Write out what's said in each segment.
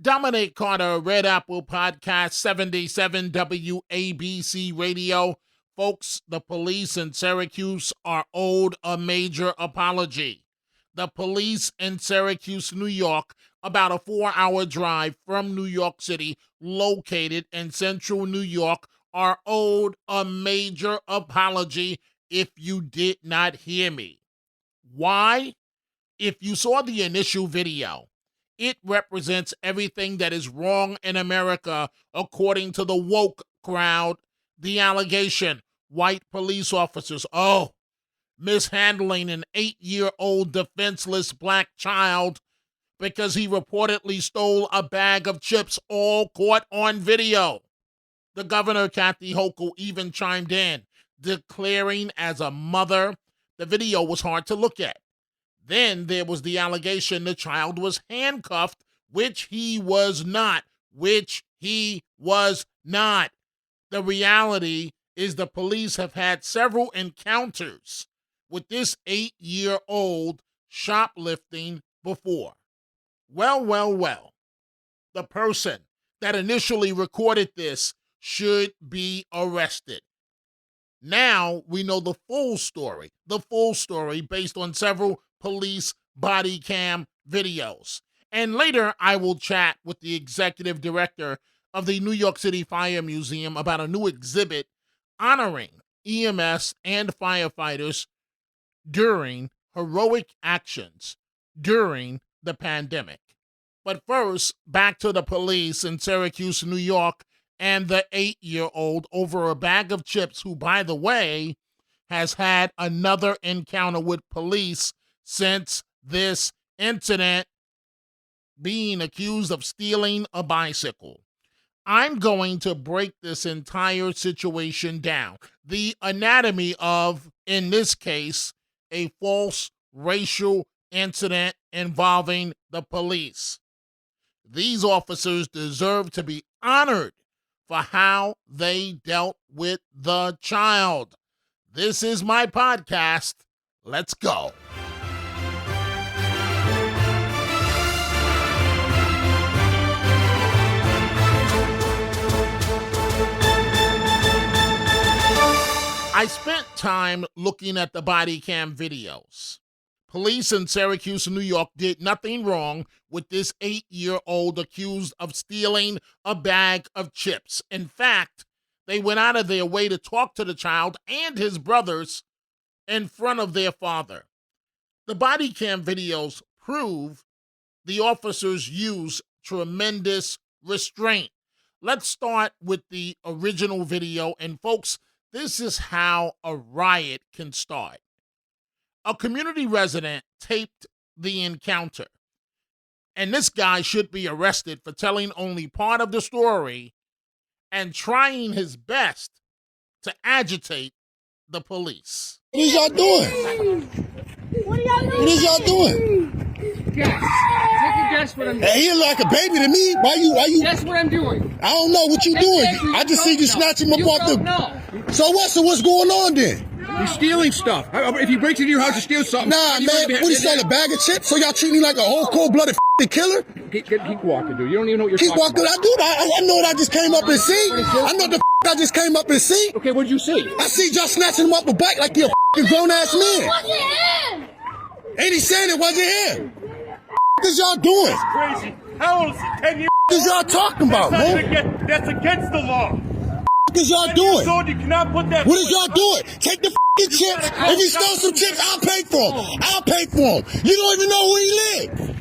Dominic Carter, Red Apple Podcast 77 WABC Radio. Folks, the police in Syracuse are owed a major apology. The police in Syracuse, New York, about a 4-hour drive from New York City, located in central New York, are owed a major apology if you did not hear me. Why? If you saw the initial video, it represents everything that is wrong in America, according to the woke crowd. The allegation, white police officers, mishandling an 8-year-old defenseless black child because he reportedly stole a bag of chips, all caught on video. The governor, Kathy Hochul, even chimed in, declaring as a mother, the video was hard to look at. Then there was the allegation the child was handcuffed, which he was not. The reality is the police have had several encounters with this 8-year-old shoplifting before. Well. The person that initially recorded this should be arrested. Now we know the full story based on several police body cam videos. And later I will chat with the executive director of the New York City Fire Museum about a new exhibit honoring EMS and firefighters during heroic actions during the pandemic. But first, back to the police in Syracuse, New York, and the 8-year-old over a bag of chips, who, by the way, has had another encounter with police since this incident, being accused of stealing a bicycle. I'm going to break this entire situation down. The anatomy of, in this case, a false racial incident involving the police. These officers deserve to be honored for how they dealt with the child. This is my podcast. Let's go. I spent time looking at the body cam videos. Police in Syracuse, New York did nothing wrong with this 8-year-old accused of stealing a bag of chips. In fact, they went out of their way to talk to the child and his brothers in front of their father. The body cam videos prove the officers used tremendous restraint. Let's start with the original video. And folks, this is how a riot can start. A community resident taped the encounter, and this guy should be arrested for telling only part of the story and trying his best to agitate the police. What is y'all doing? What is y'all doing? Guess. Take a guess what I'm doing. Hey, he like a baby to me. Why you? Guess what I'm doing. I don't know what you doing. I just see you snatching him up off the. So what? So what's going on then? He's stealing stuff. If he breaks into your house to steal something. Nah, man. What he selling, a bag of chips? So y'all treat me like a whole cold-blooded killer? Keep walking, dude. You don't even know what you're Keep talking walking. about. I know what I just came up and see. I know the I just came up and see. Okay, what did you see? I see y'all snatching him up a bike like you're a grown-ass man. Ain't he saying it wasn't him? What is y'all doing? Crazy. How old is he? 10 years? What is y'all talking about, man? That's against the law. What is y'all doing? You cannot put that. What is y'all doing? Take the chips. If he stole some chips, I'll pay for him. I'll pay for him. You don't even know where he lives.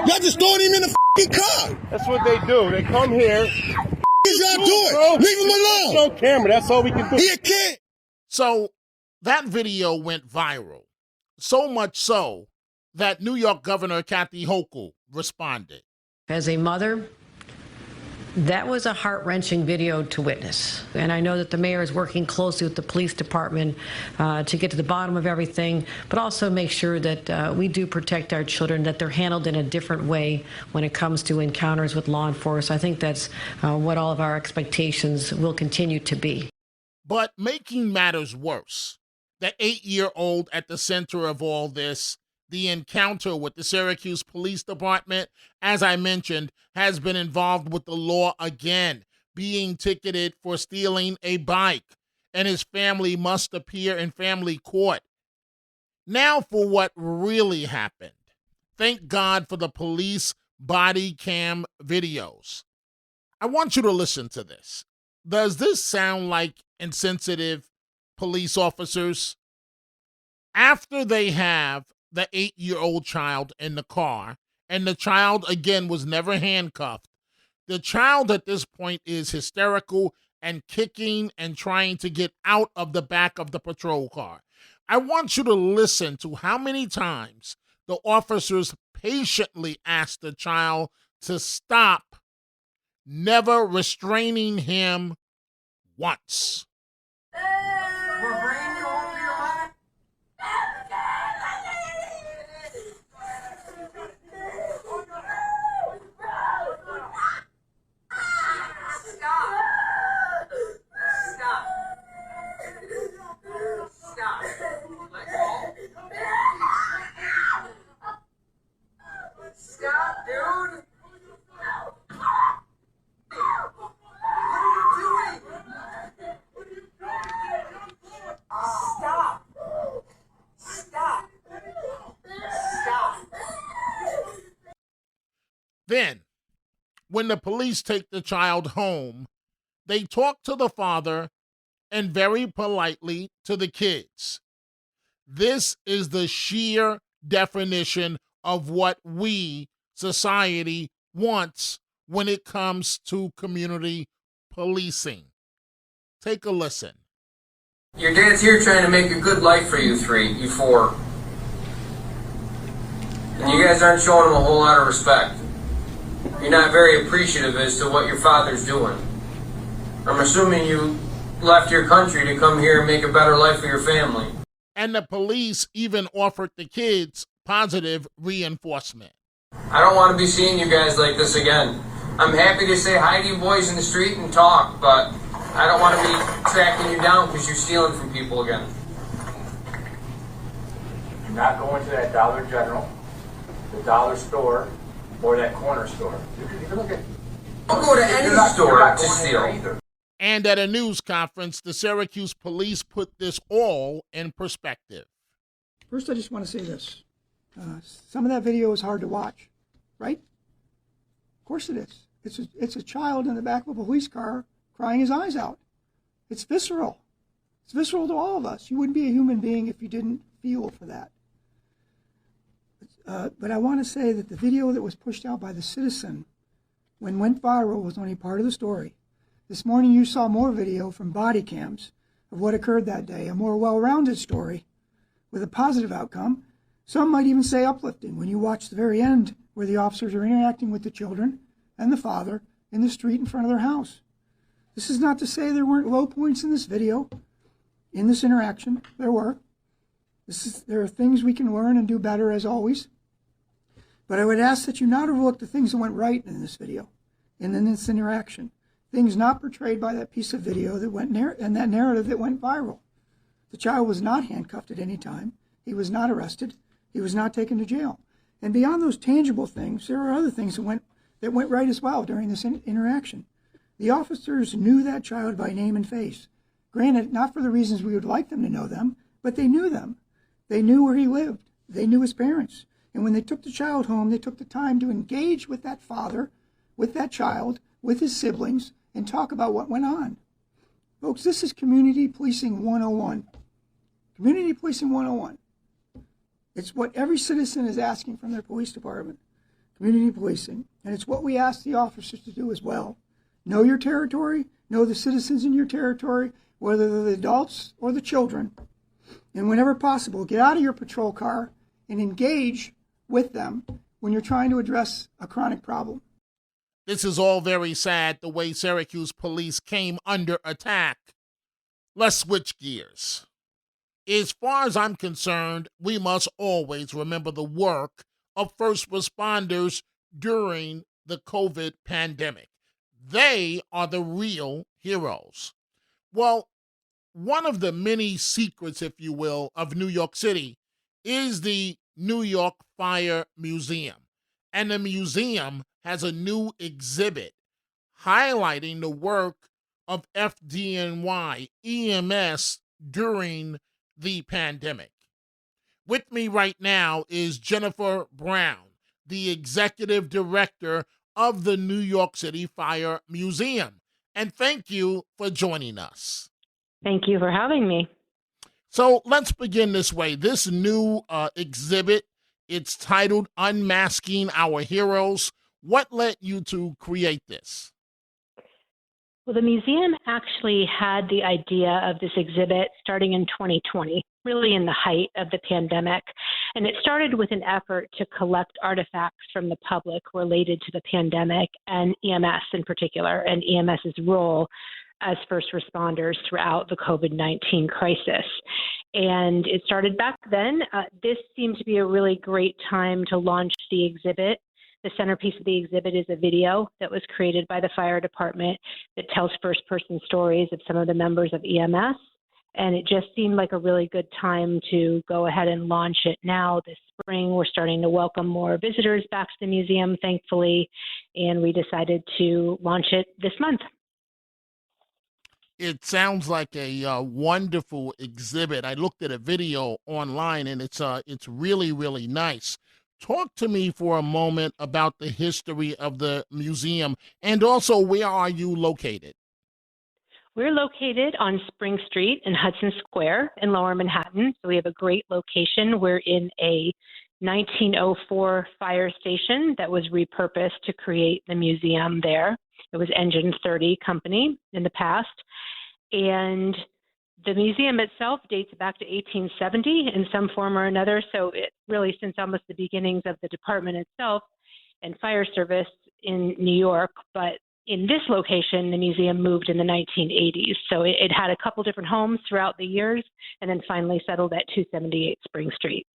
Y'all just throwing him in the car. That's what they do. They come here. What is y'all doing? Leave him alone. No camera. That's all we can do. He a kid. So that video went viral. So much so that New York Governor Kathy Hochul responded. As a mother, that was a heart-wrenching video to witness. And I know that the mayor is working closely with the police department to get to the bottom of everything, but also make sure that we do protect our children, that they're handled in a different way when it comes to encounters with law enforcement. I think that's what all of our expectations will continue to be. But making matters worse, the 8-year-old at the center of all this the encounter with the Syracuse Police Department, as I mentioned, has been involved with the law again, being ticketed for stealing a bike, and his family must appear in family court. Now for what really happened. Thank God for the police body cam videos. I want you to listen to this. Does this sound like insensitive police officers? After they have the 8-year-old child in the car, and the child, again, was never handcuffed, the child at this point is hysterical and kicking and trying to get out of the back of the patrol car. I want you to listen to how many times the officers patiently asked the child to stop, never restraining him once. We're bringing you home for your money. Stop. Let go. Stop, dude. Stop. Stop. Stop. Then, when the police take the child home, they talk to the father and very politely to the kids. This is the sheer definition of what we, society, wants when it comes to community policing. Take a listen. Your dad's here trying to make a good life for you four. And you guys aren't showing him a whole lot of respect. You're not very appreciative as to what your father's doing. I'm assuming you left your country to come here and make a better life for your family. And the police even offered the kids positive reinforcement. I don't want to be seeing you guys like this again. I'm happy to say hi to you boys in the street and talk, but I don't want to be tracking you down because you're stealing from people again. You're not going to that Dollar General, the dollar store, or that corner store. You can look at. Don't go to any store to steal. And at a news conference, the Syracuse police put this all in perspective. First, I just want to say this. Some of that video is hard to watch, right? Of course it is. It's a child in the back of a police car crying his eyes out. It's visceral. It's visceral to all of us. You wouldn't be a human being if you didn't feel for that. But I want to say that the video that was pushed out by the citizen when went viral was only part of the story. This morning you saw more video from body cams of what occurred that day, a more well-rounded story with a positive outcome. Some might even say uplifting when you watch the very end where the officers are interacting with the children and the father in the street in front of their house. This is not to say there weren't low points in this video, in this interaction. There were. There are things we can learn and do better as always. But I would ask that you not overlook the things that went right in this video and in this interaction. Things not portrayed by that piece of video that went and that narrative that went viral. The child was not handcuffed at any time. He was not arrested. He was not taken to jail. And beyond those tangible things, there are other things that went right as well during this interaction. The officers knew that child by name and face. Granted, not for the reasons we would like them to know them, but they knew them. They knew where he lived. They knew his parents. And when they took the child home, they took the time to engage with that father, with that child, with his siblings, and talk about what went on. Folks, this is Community Policing 101. Community Policing 101. It's what every citizen is asking from their police department. Community policing. And it's what we ask the officers to do as well. Know your territory, know the citizens in your territory, whether they're the adults or the children. And whenever possible, get out of your patrol car and engage with them when you're trying to address a chronic problem. This is all very sad, the way Syracuse police came under attack. Let's switch gears. As far as I'm concerned, we must always remember the work of first responders during the COVID pandemic. They are the real heroes. Well, one of the many secrets, if you will, of New York City is the New York Fire Museum. And the museum has a new exhibit highlighting the work of FDNY EMS during the pandemic. With me right now is Jennifer Brown, the executive director of the New York City Fire Museum. And thank you for joining us. Thank you for having me. So let's begin this way. This new exhibit, it's titled Unmasking Our Heroes. What led you to create this? Well, the museum actually had the idea of this exhibit starting in 2020, really in the height of the pandemic. And it started with an effort to collect artifacts from the public related to the pandemic and EMS in particular, and EMS's role as first responders throughout the COVID-19 crisis. And it started back then. This seemed to be a really great time to launch the exhibit. The centerpiece of the exhibit is a video that was created by the fire department that tells first-person stories of some of the members of EMS. And it just seemed like a really good time to go ahead and launch it now this spring. We're starting to welcome more visitors back to the museum, thankfully, and we decided to launch it this month. It sounds like a wonderful exhibit. I looked at a video online, and it's really, really nice. Talk to me for a moment about the history of the museum, and also where are you located? We're located on Spring Street in Hudson Square in Lower Manhattan. So we have a great location. We're in a 1904 fire station that was repurposed to create the museum there. It was Engine 30 Company in the past. And the museum itself dates back to 1870 in some form or another. So it really since almost the beginnings of the department itself and fire service in New York. But in this location, the museum moved in the 1980s. So it had a couple different homes throughout the years and then finally settled at 278 Spring Street.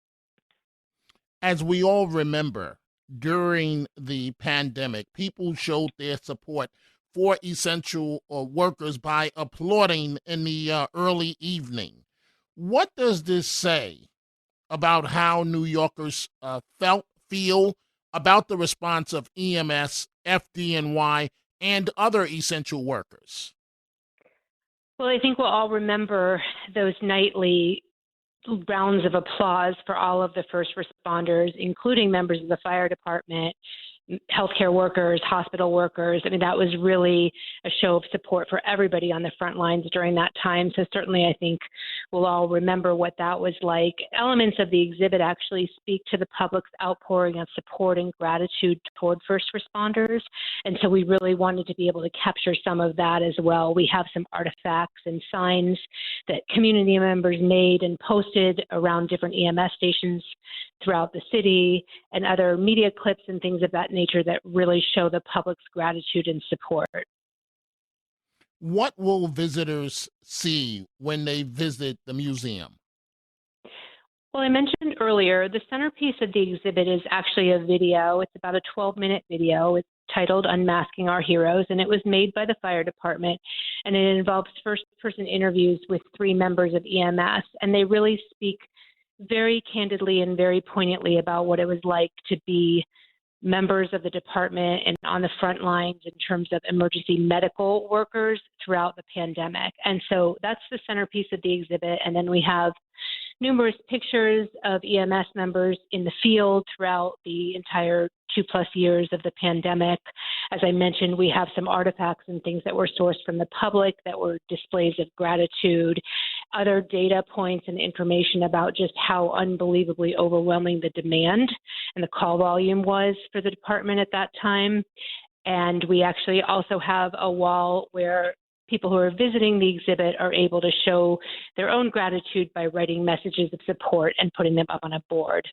As we all remember, during the pandemic, people showed their support for essential workers by applauding in the early evening. What does this say about how New Yorkers feel about the response of EMS, FDNY, and other essential workers? Well, I think we'll all remember those nightly rounds of applause for all of the first responders, including members of the fire department, healthcare workers, hospital workers. I mean, that was really a show of support for everybody on the front lines during that time. So certainly I think we'll all remember what that was like. Elements of the exhibit actually speak to the public's outpouring of support and gratitude toward first responders. And so we really wanted to be able to capture some of that as well. We have some artifacts and signs that community members made and posted around different EMS stations throughout the city, and other media clips and things of that nature that really show the public's gratitude and support. What will visitors see when they visit the museum? Well, I mentioned earlier, the centerpiece of the exhibit is actually a video. It's about a 12-minute video. It's titled Unmasking Our Heroes, and it was made by the fire department, and it involves first-person interviews with 3 members of EMS, and they really speak very candidly and very poignantly about what it was like to be members of the department and on the front lines in terms of emergency medical workers throughout the pandemic. And so that's the centerpiece of the exhibit. And then we have numerous pictures of EMS members in the field throughout the entire 2+ years of the pandemic. As I mentioned, we have some artifacts and things that were sourced from the public that were displays of gratitude, other data points and information about just how unbelievably overwhelming the demand and the call volume was for the department at that time. And we actually also have a wall where people who are visiting the exhibit are able to show their own gratitude by writing messages of support and putting them up on a board.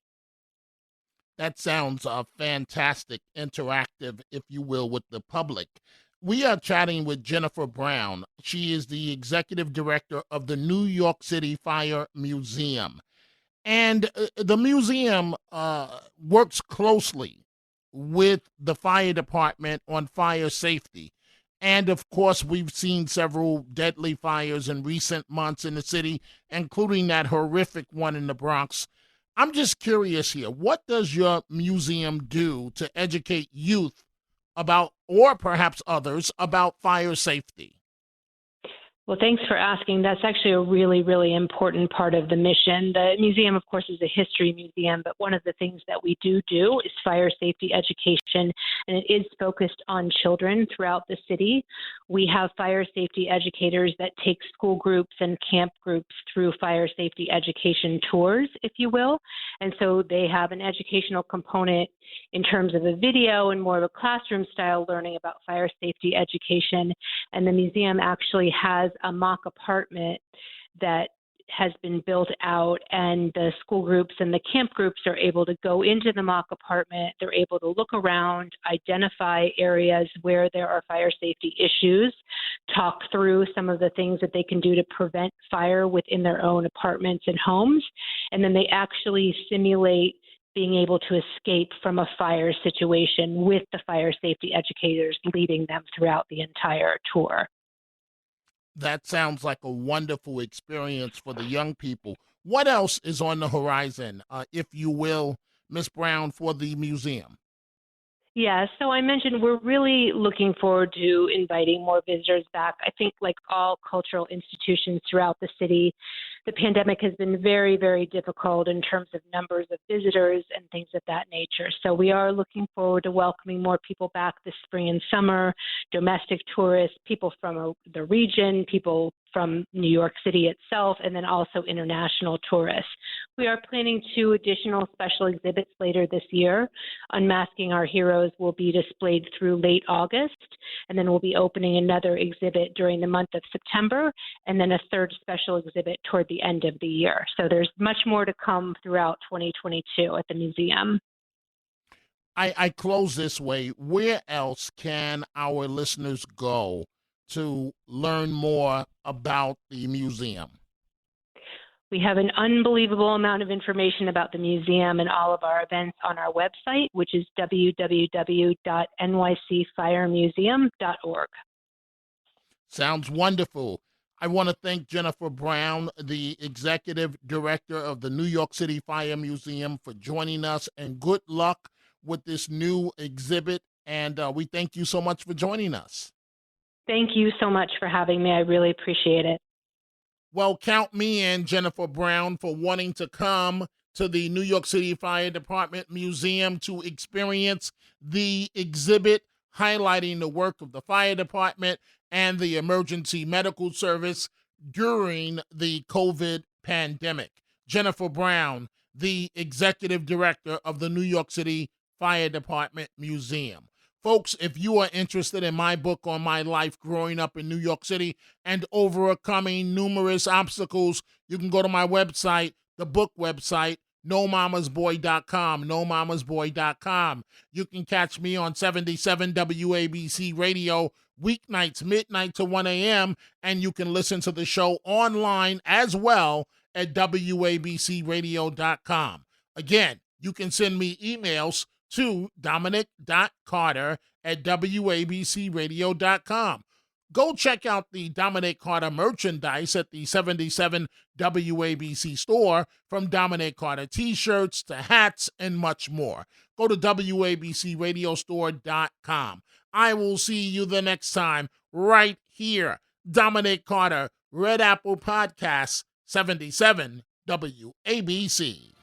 That sounds fantastic, interactive, if you will, with the public. We are chatting with Jennifer Brown. She is the executive director of the New York City Fire Museum. And the museum works closely with the fire department on fire safety. And, of course, we've seen several deadly fires in recent months in the city, including that horrific one in the Bronx. I'm just curious here. What does your museum do to educate youth about, or perhaps others, about fire safety? Well, thanks for asking. That's actually a really, really important part of the mission. The museum, of course, is a history museum, but one of the things that we do is fire safety education, and it is focused on children throughout the city. We have fire safety educators that take school groups and camp groups through fire safety education tours, if you will. And so they have an educational component in terms of a video and more of a classroom style learning about fire safety education. And the museum actually has a mock apartment that has been built out, and the school groups and the camp groups are able to go into the mock apartment. They're able to look around, identify areas where there are fire safety issues, talk through some of the things that they can do to prevent fire within their own apartments and homes, and then they actually simulate being able to escape from a fire situation with the fire safety educators leading them throughout the entire tour. That sounds like a wonderful experience for the young people. What else is on the horizon, if you will, Ms. Brown, for the museum? Yeah, so I mentioned we're really looking forward to inviting more visitors back. I think like all cultural institutions throughout the city, the pandemic has been very, very difficult in terms of numbers of visitors and things of that nature. So we are looking forward to welcoming more people back this spring and summer, domestic tourists, people from the region, people from New York City itself, and then also international tourists. We are planning 2 additional special exhibits later this year. Unmasking Our Heroes will be displayed through late August, and then we'll be opening another exhibit during the month of September, and then a 3rd special exhibit toward the end of the year. So there's much more to come throughout 2022 at the museum. I close this way. Where else can our listeners go to learn more about the museum? We have an unbelievable amount of information about the museum and all of our events on our website, which is www.nycfiremuseum.org. Sounds wonderful. I want to thank Jennifer Brown, the executive director of the New York City Fire Museum, for joining us, and good luck with this new exhibit. And we thank you so much for joining us. Thank you so much for having me. I really appreciate it. Well, count me in, Jennifer Brown, for wanting to come to the New York City Fire Department Museum to experience the exhibit highlighting the work of the fire department and the emergency medical service during the COVID pandemic. Jennifer Brown, the executive director of the New York City Fire Department Museum. Folks, if you are interested in my book on my life growing up in New York City and overcoming numerous obstacles, you can go to my website, the book website, nomamasboy.com, nomamasboy.com. You can catch me on 77 WABC Radio weeknights, midnight to 1 a.m., and you can listen to the show online as well at wabcradio.com. Again, you can send me emails to dominic.carter@wabcradio.com. Go check out the Dominic Carter merchandise at the 77 WABC store, from Dominic Carter t-shirts to hats and much more. Go to wabcradiostore.com. I will see you the next time right here. Dominic Carter, Red Apple Podcast, 77 WABC.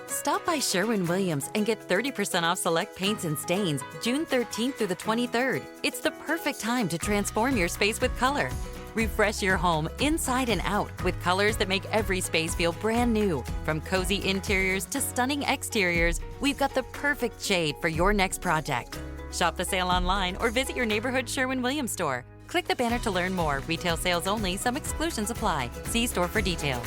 Stop by Sherwin-Williams and get 30% off select paints and stains June 13th through the 23rd. It's the perfect time to transform your space with color. Refresh your home inside and out with colors that make every space feel brand new. From cozy interiors to stunning exteriors, we've got the perfect shade for your next project. Shop the sale online or visit your neighborhood Sherwin-Williams store. Click the banner to learn more. Retail sales only. Some exclusions apply. See store for details.